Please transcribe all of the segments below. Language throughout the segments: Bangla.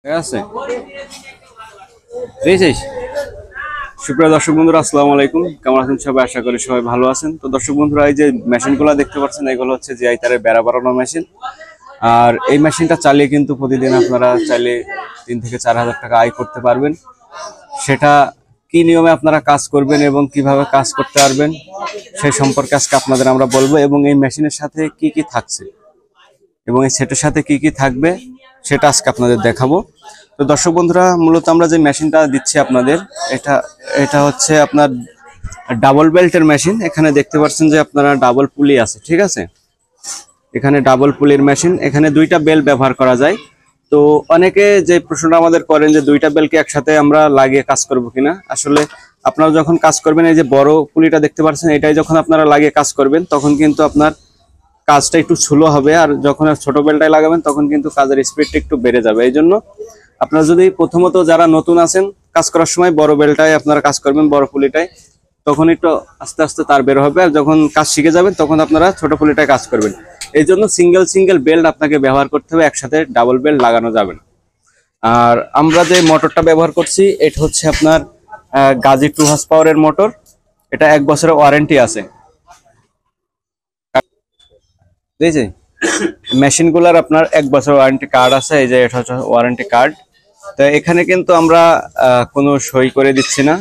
ঠিক আছে, দেখছিস? সুপ্রিয় দর্শক বন্ধুরা, আসসালামু আলাইকুম। কেমন আছেন সবাই? আশা করি সবাই ভালো আছেন। তো দর্শক বন্ধুরা, এই যে মেশিনগুলো দেখতে পাচ্ছেন, এগুলো হচ্ছে জিআই তারের বেড়া বাড়ানোর মেশিন। আর এই মেশিনটা চালিয়ে কিন্তু প্রতিদিন আপনারা চাইলে 3 থেকে 4 হাজার টাকা আয় করতে পারবেন। সেটা কি নিয়মে আপনারা কাজ করবেন এবং কিভাবে কাজ করতে পারবেন সেই সম্পর্কে আজকে আপনাদের আমরা বলবো, এবং এই মেশিনের সাথে কি কি থাকছে এবং এই সেটের সাথে কি কি থাকবে সেটা আজকে আপনাদের দেখাবো। তো দর্শক বন্ধুরা, মূলত আমরা যে মেশিনটা দিচ্ছি আপনাদের, এটা এটা হচ্ছে আপনার ডাবল বেল্টের মেশিন। এখানে দেখতে পাচ্ছেন যে আপনারা ডাবল পুলি আছে, ঠিক আছে? এখানে ডাবল পুলির মেশিন, এখানে 2টা বেল্ট ব্যবহার করা যায়। তো অনেকে যে প্রশ্নটা আমাদের করেন যে 2টা বেল্টকে একসাথে আমরা লাগিয়ে কাজ করব কিনা। আসলে আপনারা যখন কাজ করবেন, এই যে বড় পুলিটা দেখতে পাচ্ছেন, এটাই যখন আপনারা লাগিয়ে কাজ করবেন তখন কিন্তু আপনার কাজটা একটু স্লো হবে, আর যখন ছোট বেলটায় লাগাবেন তখন কিন্তু কাজের স্পিডটা একটু বেড়ে যাবে। এই জন্য আপনারা যদি প্রথমত যারা নতুন আছেন, কাজ করার সময় বড় বেলটায় আপনারা কাজ করবেন, বড় পুলিটায়, তখন একটু আস্তে আস্তে তার বের হবে। আর যখন কাজ শিখে যাবেন তখন আপনারা ছোট পুলিটায় কাজ করবেন। এই জন্য সিঙ্গেল সিঙ্গেল বেল্ট আপনাকে ব্যবহার করতে হবে, একসাথে ডাবল বেল্ট লাগানো যাবে না। আর আমরা যে মোটরটা ব্যবহার করছি, এটা হচ্ছে আপনার গাজী 2 হর্স পাওয়ারের মোটর। এটা 1 বছরের ওয়ারেন্টি আছে। বুঝেছি? মেশিনগুলোর আপনার 1 বছর ওয়ারেন্টি কার্ড আছে। এই যে এটা হচ্ছে ওয়ারেন্টি কার্ড। তো এখানে কিন্তু আমরা কোনো সই করে দিচ্ছি না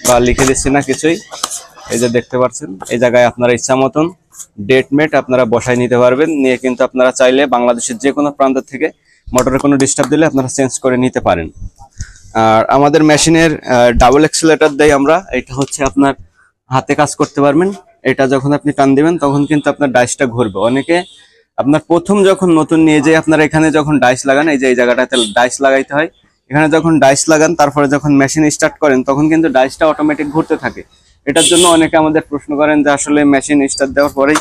বা লিখে দিচ্ছি না কিছুই। এই যে দেখতে পাচ্ছেন, এই জায়গায় আপনারা ইচ্ছা মতন ডেট মেট আপনারা বসাই নিতে পারবেন, নিয়ে কিন্তু আপনারা চাইলে বাংলাদেশের যে কোনো প্রান্ত থেকে মোটরের কোনো ডিস্টার্ব দিলে আপনারা চেঞ্জ করে নিতে পারেন। আর আমাদের মেশিনের ডাবল এক্সেলেটর দেয় আমরা। এটা হচ্ছে আপনার হাতে কাজ করতে পারবেন। এটা যখন আপনি টান দিবেন তখন কিন্তু আপনার ডাইসটা ঘুরবে। অনেকে আপনার প্রথম যখন নতুন নিয়ে যে আপনার এখানে যখন ডাইস লাগান, এই যে এই জায়গাটাতে ডাইস লাগাইতে হয়, এখানে যখন ডাইস লাগান তারপরে যখন মেশিন স্টার্ট করেন তখন কিন্তু ডাইসটা অটোমেটিক ঘুরতে থাকে। এটার জন্য অনেকে আমাদের প্রশ্ন করেন যে আসলে মেশিন স্টার্ট দেওয়ার পরেই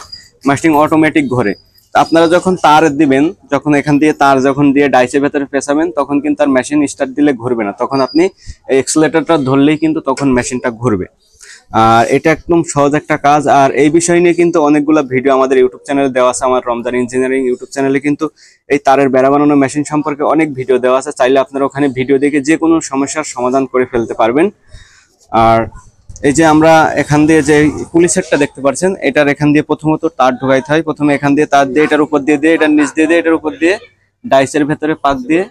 মেশিন অটোমেটিক ঘোরে। আপনারা যখন তার দিবেন, যখন এখান দিয়ে তার যখন দিয়ে ডাইসের ভেতরে পেঁচাবেন তখন কিন্তু আর মেশিন স্টার্ট দিলে ঘুরবে না। তখন আপনি এই এক্সেলেটরটা ধরলেই কিন্তু তখন মেশিনটা ঘুরবে। আর এটা একদম সহজ একটা কাজ। আর এই বিষয় নিয়ে কিন্তু অনেকগুলো ভিডিও আমাদের ইউটিউব চ্যানেলে দেওয়া আছে। আমার রমজান ইঞ্জিনিয়ারিং ইউটিউব চ্যানেলে কিন্তু এই তারের বেড়া বানানো মেশিন সম্পর্কে অনেক ভিডিও দেওয়া আছে। চাইলে আপনারা ওখানে ভিডিও দেখে যে কোনো সমস্যার সমাধান করে ফেলতে পারবেন। আর এই যে আমরা এখান দিয়ে যে পুলি সেটটা দেখতে পাচ্ছেন, এটার এখান দিয়ে প্রথমত তার ঢোকাইতে হয়। প্রথমে এখান দিয়ে তার দিয়ে এটার উপর দিয়ে এটার নিচ দিয়ে এটার উপর দিয়ে ডাইসের ভেতরে পাক দিয়ে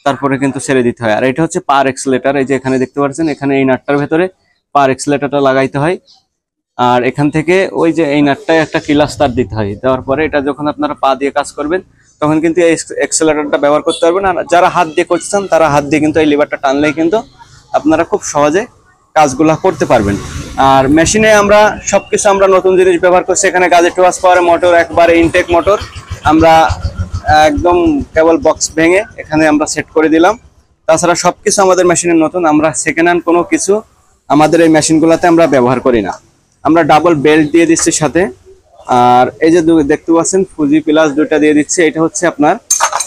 তারপরে কিন্তু ছেড়ে দিতে হয়। আর এটা হচ্ছে পার এক্সেলেটর। এই যে এখানে দেখতে পাচ্ছেন, এখানে এই নাটটার ভেতরে পার এক্সেলেটরটা লাগাইতে হয়। আর এখান থেকে ওই যে এই নাটটায় একটা কিলাস তার দিতে হয়। দেওয়ার পরে এটা যখন আপনারা পা দিয়ে কাজ করবেন তখন কিন্তু এই এক্সেলেটরটা ব্যবহার করতে পারবেন। আর যারা হাত দিয়ে করছেন তারা হাত দিয়ে কিন্তু এই লিভারটা টানলেই কিন্তু আপনারা খুব সহজে কাজগুলা করতে পারবেন। আর মেশিনে আমরা সবকিছু আমরা নতুন জিনিস ব্যবহার করছি। এখানে গাজী 2 হর্স পাওয়ারের মোটর, একবারে ইনটেক মোটর। আমরা একদম কেবল বক্স ভেঙে এখানে আমরা সেট করে দিলাম। তাছাড়া সবকিছু আমাদের মেশিনের নতুন। আমরা সেকেন্ড হ্যান্ড কোনো কিছু আমাদের এই মেশিনগুলোতে আমরা ব্যবহার করি না। আমরা ডাবল বেল্ট দিয়ে দিচ্ছি সাথে। আর এই যে দেখতে পাচ্ছেন ফুজি প্লাস 2টা দিয়ে দিচ্ছি। এটা হচ্ছে আপনার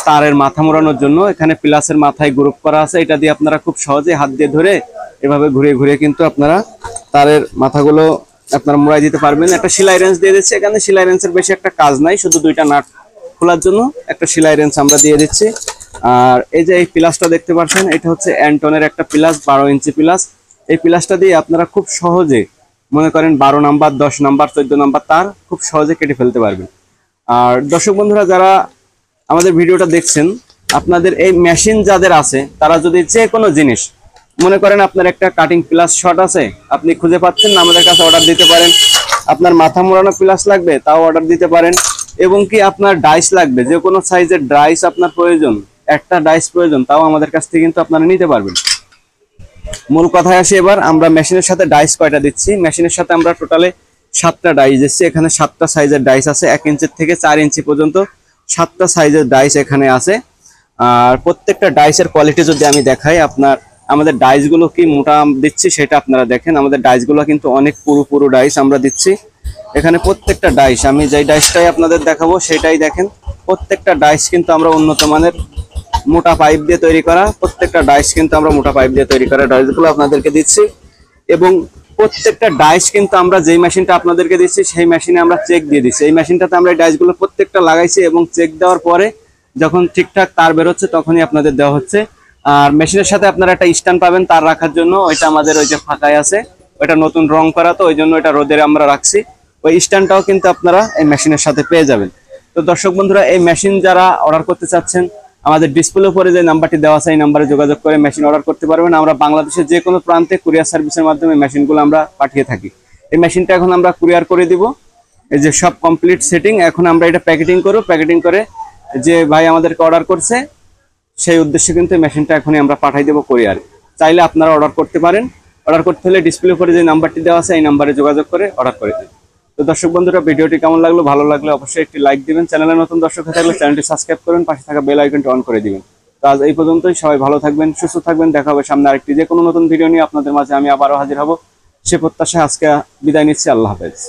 তারের মাথা মোড়ানোর জন্য। এখানে প্লাসের মাথায় গ্রুপ করা আছে। এটা দিয়ে আপনারা খুব সহজে হাত দিয়ে ধরে এভাবে ঘুরে ঘুরে কিন্তু আপনারা তারের মাথাগুলো আপনারা মোড়াই দিতে পারবেন। একটা সেলাই রেঞ্জ দিয়ে দিচ্ছি। এখানে সেলাই রেঞ্জের বেশি একটা কাজ নাই, শুধু 2টা নাট খোলার জন্য একটা সেলাই রেঞ্জ আমরা দিয়ে দিচ্ছি। আর এই যে এই প্লাসটা দেখতে পাচ্ছেন, এটা হচ্ছে অ্যান্টনের একটা প্লাস, 12 ইঞ্চি প্লাস। এই প্লাসটা দিয়ে আপনারা খুব সহজে মনে করেন 12 নাম্বার, 10 নাম্বার, 14 নাম্বার তার খুব সহজে কেটে ফেলতে পারবেন। আর দর্শক বন্ধুরা, যারা আমাদের ভিডিওটা দেখছেন, আপনাদের এই মেশিন যাদের আছে তারা যদি যে কোনো জিনিস মনে করেন, আপনার একটা কাটিং প্লাস শর্ট আছে, আপনি খুঁজে পাচ্ছেন না, আমাদের কাছে অর্ডার দিতে পারেন। আপনার মাথা মোড়ানো প্লাস লাগবে, তাও অর্ডার দিতে পারেন। এবং কি আপনার ডাইস লাগবে, যে কোনো সাইজের ডাইস আপনার প্রয়োজন, একটা ডাইস প্রয়োজন, তাও আমাদের কাছ থেকে কিন্তু আপনারা নিতে পারবেন। মূল কথায় আসি এবার, আমরা মেশিনের সাথে ডাইস কয়টা দিচ্ছি। মেশিনের সাথে আমরা টোটালে 7টা ডাইস দিচ্ছি। এখানে 7টা সাইজের ডাইস আছে, 1 ইঞ্চি থেকে 4 ইঞ্চি পর্যন্ত 7টা সাইজের ডাইস এখানে আছে। আর প্রত্যেকটা ডাইসের কোয়ালিটি যদি আমি দেখাই, আপনার আমাদের ডাইসগুলো কি মোটা দিচ্ছি সেটা আপনারা দেখেন। আমাদের ডাইসগুলো কিন্তু অনেক পুরো ডাইস আমরা দিচ্ছি। এখানে প্রত্যেকটা ডাইস, আমি যেই ডাইসটাই আপনাদের দেখাবো সেটাই দেখেন। প্রত্যেকটা ডাইস কিন্তু আমরা উন্নত মানের মোটা পাইপ দিয়ে তৈরি করা। প্রত্যেকটা ডাইস কিন্তু আমরা মোটা পাইপ দিয়ে তৈরি করা ডাইসগুলো আপনাদেরকে দিচ্ছি। এবং প্রত্যেকটা ডাইস কিন্তু আমরা যেই মেশিনটা আপনাদেরকে দিচ্ছি সেই মেশিনে আমরা চেক দিয়ে দিচ্ছি। এই মেশিনটাতে আমরা এই ডাইসগুলো প্রত্যেকটা লাগাইছি এবং চেক দেওয়ার পরে যখন ঠিকঠাক তার বেরোচ্ছে তখনই আপনাদের দেওয়া হচ্ছে। আর মেশিনের সাথে আপনারা একটা স্ট্যান্ড পাবেন তার রাখার জন্য, ওইটা আমাদের ওই যে ফাঁকায় আছে, ওইটা নতুন রং করা, তো ওই জন্য এটা রোদে আমরা রাখছি। ওই স্ট্যান্ডটাও কিন্তু আপনারা এই মেশিনের সাথে পেয়ে যাবেন। তো দর্শক বন্ধুরা, এই মেশিন যারা অর্ডার করতে চাচ্ছেন, আমাদের ডিসপ্লে উপরে যে নাম্বারটি দেওয়া আছে এই নাম্বারে যোগাযোগ করে মেশিন অর্ডার করতে পারবেন। আমরা বাংলাদেশের যে কোনো প্রান্তে কুরিয়ার সার্ভিসের মাধ্যমে মেশিনগুলো আমরা পাঠিয়ে থাকি। এই মেশিনটা এখন আমরা কুরিয়ার করে দিব। এই যে সব কমপ্লিট সেটিং, এখন আমরা এটা প্যাকেটিং করব। প্যাকেটিং করে যে ভাই আমাদেরকে অর্ডার করছে সেই উদ্দেশ্যে কিন্তু মেশিনটা এখনই আমরা পাঠাই দেবো কুরিয়ারে। চাইলে আপনারা অর্ডার করতে পারেন। অর্ডার করতে হলে ডিসপ্লে উপরে যে নাম্বারটি দেওয়া আছে এই নাম্বারে যোগাযোগ করে অর্ডার করে দিন। তো দর্শক বন্ধুরা, ভিডিওটি কেমন লাগলো? ভালো লাগলে অবশ্যই একটি লাইক দিবেন। চ্যানেলে নতুন দর্শক হয়ে থাকলে চ্যানেলটি সাবস্ক্রাইব করুন, পাশে থাকা বেল আইকনটি অন করে দিবেন। তো আজ এই পর্যন্তই। সবাই ভালো থাকবেন, সুস্থ থাকবেন। দেখা হবে সামনে আরেকটি যে কোনো নতুন ভিডিও নিয়ে আপনাদের মাঝে আমি আবারও হাজির হব। সে প্রত্যাশায় আজকে বিদায় নিচ্ছি। আল্লাহ হাফেজ।